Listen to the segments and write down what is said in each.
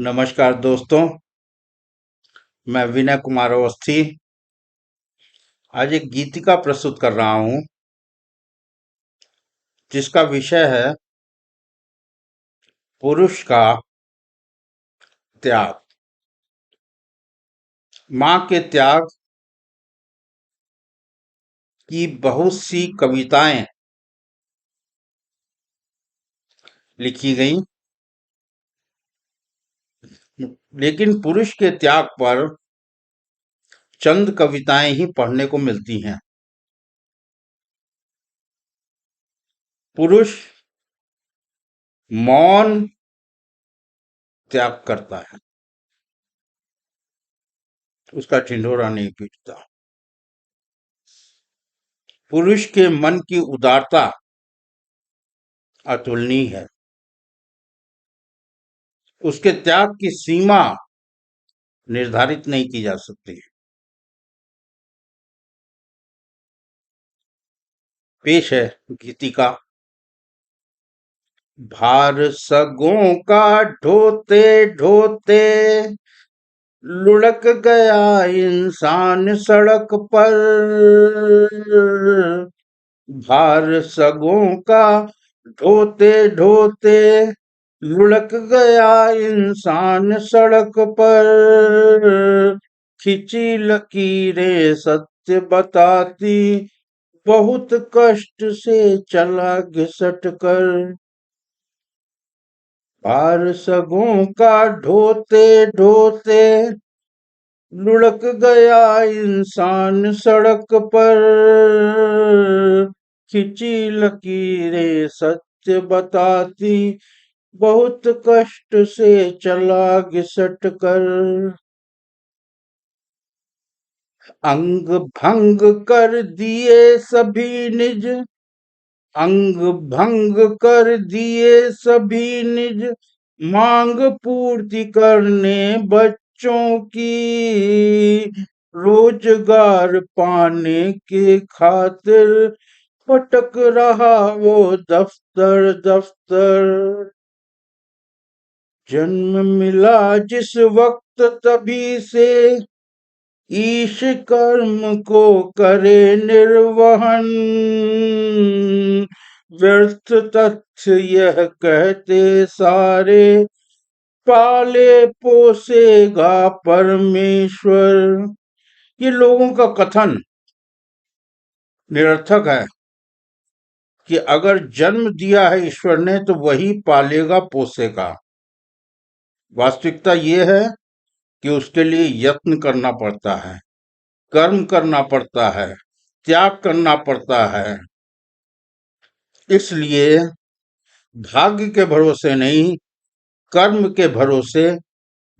नमस्कार दोस्तों। मैं विनय कुमार अवस्थी आज एक गीतिका प्रस्तुत कर रहा हूं जिसका विषय है पुरुष का त्याग। माँ के त्याग की बहुत सी कविताएं लिखी गई, लेकिन पुरुष के त्याग पर चंद कविताएं ही पढ़ने को मिलती हैं। पुरुष मौन त्याग करता है, उसका ढिंढोरा नहीं पीटता। पुरुष के मन की उदारता अतुलनीय है, उसके त्याग की सीमा निर्धारित नहीं की जा सकती। पेश है गीतिका। भार सगों का ढोते ढोते लुढ़क गया इंसान सड़क पर। भार सगों का ढोते ढोते लुढ़क गया इंसान सड़क पर। खिंची लकीरें सत्य बताती बहुत कष्ट से चला घिसट कर। भार सगों का ढोते ढोते लुढ़क गया इंसान सड़क पर। खिंची लकीरें सत्य बताती बहुत कष्ट से चला घिसट कर। अंग भंग कर दिए सभी निज, अंग भंग कर दिए सभी निज, मांग पूर्ति करने बच्चों की। रोजगार पाने के खातिर भटक रहा वो दफ्तर दफ्तर। जन्म मिला जिस वक्त तभी से ईश कर्म को करे निर्वहन। व्यर्थ तथ्य यह कहते सारे पाले पोसेगा परमेश्वर। ये लोगों का कथन निरर्थक है कि अगर जन्म दिया है ईश्वर ने तो वही पालेगा पोसेगा। वास्तविकता ये है कि उसके लिए यत्न करना पड़ता है, कर्म करना पड़ता है, त्याग करना पड़ता है। इसलिए भाग्य के भरोसे नहीं, कर्म के भरोसे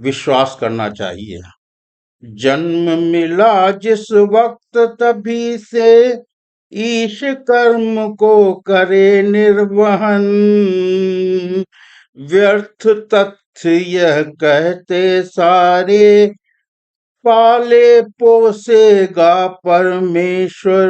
विश्वास करना चाहिए। जन्म मिला जिस वक्त तभी से ईश कर्म को करे निर्वहन। व्यर्थ तथ्य यह कहते सारे पाले पोसेगा परमेश्वर।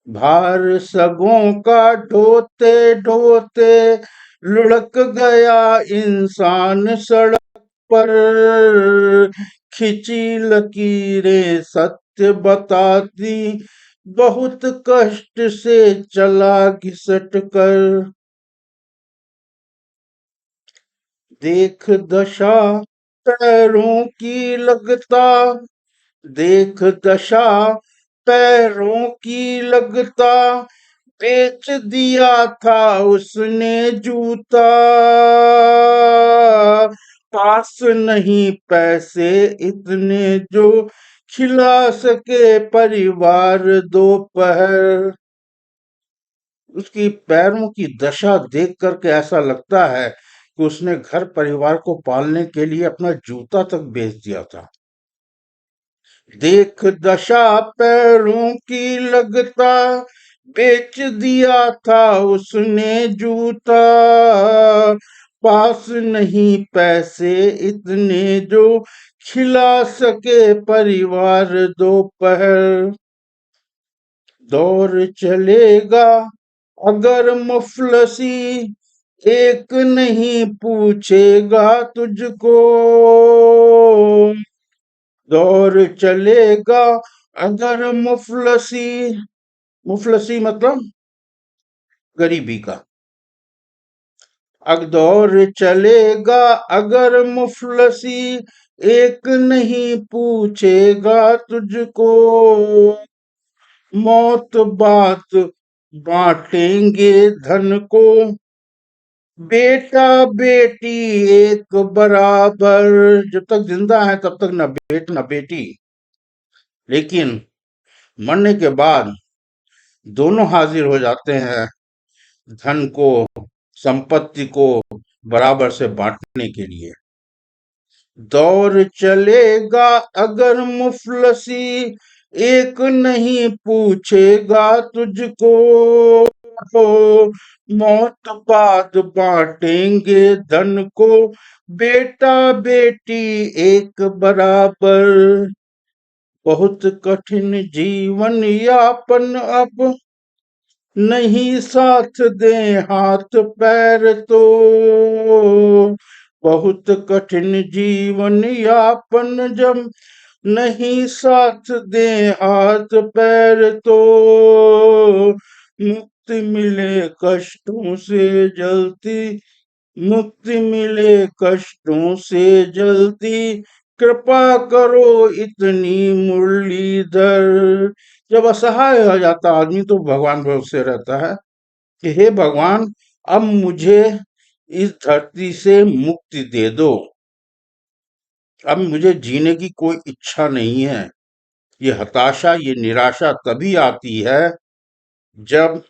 भार सगों का ढोते ढोते लुढ़क गया इंसान सड़क पर। खिंची लकीरें सत्य बताती बहुत कष्ट से चला घिसट कर। देख दशा पैरों की लगता, देख दशा पैरों की लगता, बेच दिया था उसने जूता। पास नहीं पैसे इतने जो खिला सके परिवार दोपहर। उसकी पैरों की दशा देख करके ऐसा लगता है कि उसने घर परिवार को पालने के लिए अपना जूता तक बेच दिया था। देख दशा पैरों की लगता, बेच दिया था उसने जूता। पास नहीं पैसे इतने जो खिला सके परिवार दोपहर। दौर चलेगा अगर मुफलसी एक नहीं पूछेगा तुझको, दौर चलेगा अगर मुफलसी, मुफलसी मतलब गरीबी का, अब दौर चलेगा अगर मुफलसी, एक नहीं पूछेगा तुझको, मौत बात बांटेंगे धन को, बेटा बेटी एक बराबर। जब तक जिंदा है तब तक न बेट न बेटी, लेकिन मरने के बाद दोनों हाजिर हो जाते हैं धन को, संपत्ति को बराबर से बांटने के लिए। दौर चलेगा अगर मुफलसी, एक नहीं पूछेगा तुझको, मौत बाद बांटेंगे धन को, बेटा बेटी एक बराबर। बहुत कठिन जीवन यापन अब, नहीं साथ दे हाथ पैर तो, बहुत कठिन जीवन यापन जब, नहीं साथ दे हाथ पैर तो, मुक्ति मिले कष्टों से जलती, मुक्ति मिले कष्टों से जल्दी, कृपा करो इतनी मुरलीधर। जब असहाय हो जाता आदमी तो भगवान भरोसे रहता है कि हे भगवान, अब मुझे इस धरती से मुक्ति दे दो, अब मुझे जीने की कोई इच्छा नहीं है। ये हताशा, ये निराशा तभी आती है जब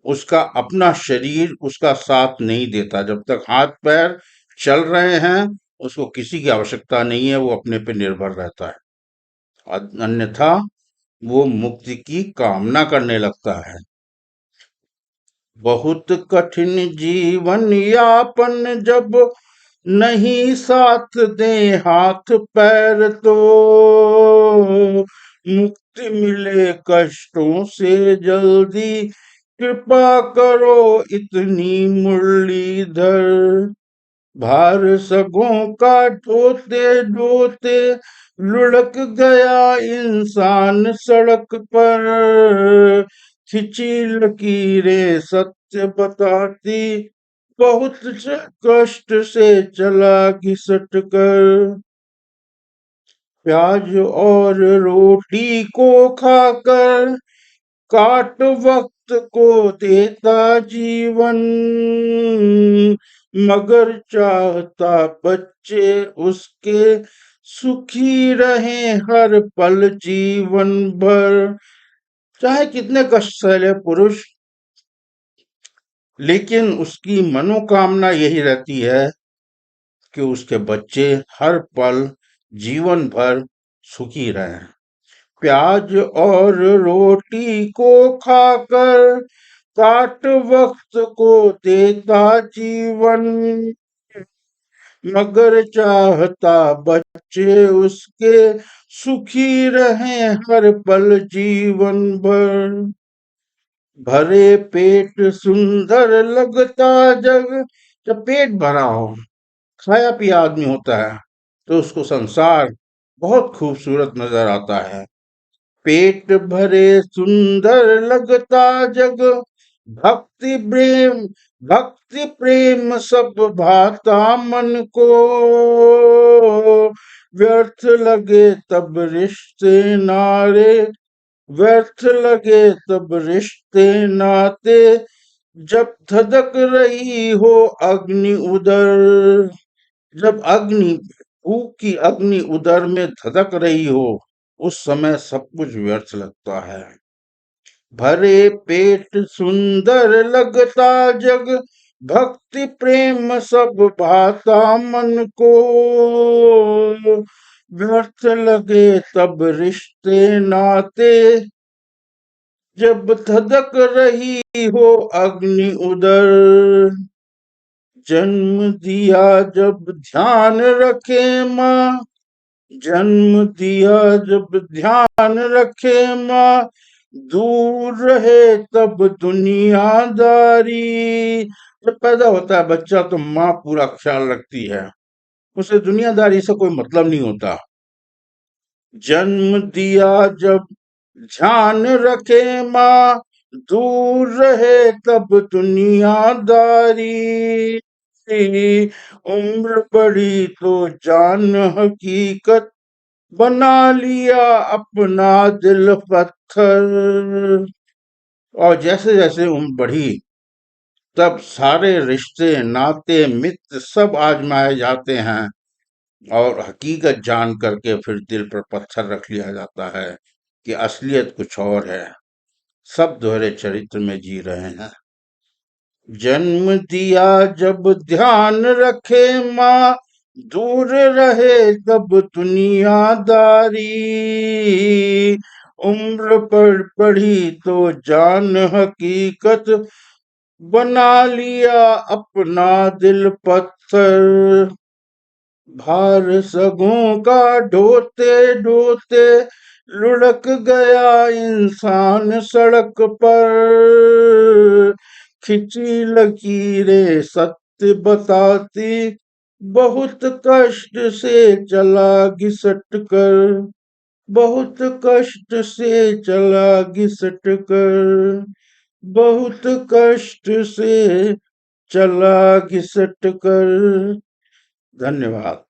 उसका अपना शरीर उसका साथ नहीं देता। जब तक हाथ पैर चल रहे हैं उसको किसी की आवश्यकता नहीं है, वो अपने पे निर्भर रहता है, अन्यथा वो मुक्ति की कामना करने लगता है। बहुत कठिन जीवन यापन जब, नहीं साथ दे हाथ पैर तो, मुक्ति मिले कष्टों से जल्दी, कृपा करो इतनी मुरलीधर। भार सगों का ढोते ढोते लुढ़क गया इंसान सड़क पर, खिंची लकीरें सत्य बताती, बहुत कष्ट से चला घिसट कर, प्याज और रोटी को खाकर काट वक्त को देता जीवन, मगर चाहता बच्चे उसके सुखी रहे हर पल जीवन भर। चाहे कितने कष्ट सहले पुरुष, लेकिन उसकी मनोकामना यही रहती है कि उसके बच्चे हर पल जीवन भर सुखी रहें। प्याज और रोटी को खाकर काट वक्त को देता जीवन, मगर चाहता बच्चे उसके सुखी रहें हर पल जीवन भर। भरे पेट सुंदर लगता जग, जब पेट भरा हो, खाया पिया आदमी होता है तो उसको संसार बहुत खूबसूरत नजर आता है। पेट भरे सुंदर लगता जग, भक्ति प्रेम, भक्ति प्रेम सब भाता मन को, व्यर्थ लगे तब रिश्ते नारे, व्यर्थ लगे तब रिश्ते नाते, जब धधक रही हो अग्नि उदर, जब अग्नि, भूख की अग्नि उदर में धधक रही हो, उस समय सब कुछ व्यर्थ लगता है। भरे पेट सुंदर लगता जग, भक्ति प्रेम सब भाता मन को, व्यर्थ लगे तब रिश्ते नाते, जब धधक रही हो अग्नि उदर, जन्म दिया जब ध्यान रखे माँ, जन्म दिया जब ध्यान रखे माँ, दूर रहे तब दुनियादारी, जब पैदा होता है बच्चा तो माँ पूरा ख्याल रखती है, उसे दुनियादारी से कोई मतलब नहीं होता। जन्म दिया जब ध्यान रखे माँ, दूर रहे तब दुनियादारी। उम्र बढ़ी तो जान हकीकत, बना लिया अपना दिल पत्थर। और जैसे जैसे उम्र बढ़ी तब सारे रिश्ते नाते मित्र सब आजमाए जाते हैं, और हकीकत जान करके फिर दिल पर पत्थर रख लिया जाता है कि असलियत कुछ और है। सब दोहरे चरित्र में जी रहे हैं। जन्म दिया जब ध्यान रखे माँ, दूर रहे तब दुनियादारी। उम्र पर पढ़ी तो जान हकीकत, बना लिया अपना दिल पत्थर। भार सगों का ढोते ढोते लुढ़क गया इंसान सड़क पर। खिंची लकीरें सत्य बताती, बहुत कष्ट से चला घिसट कर। बहुत कष्ट से चला घिसट कर। बहुत कष्ट से चला घिसट कर। धन्यवाद।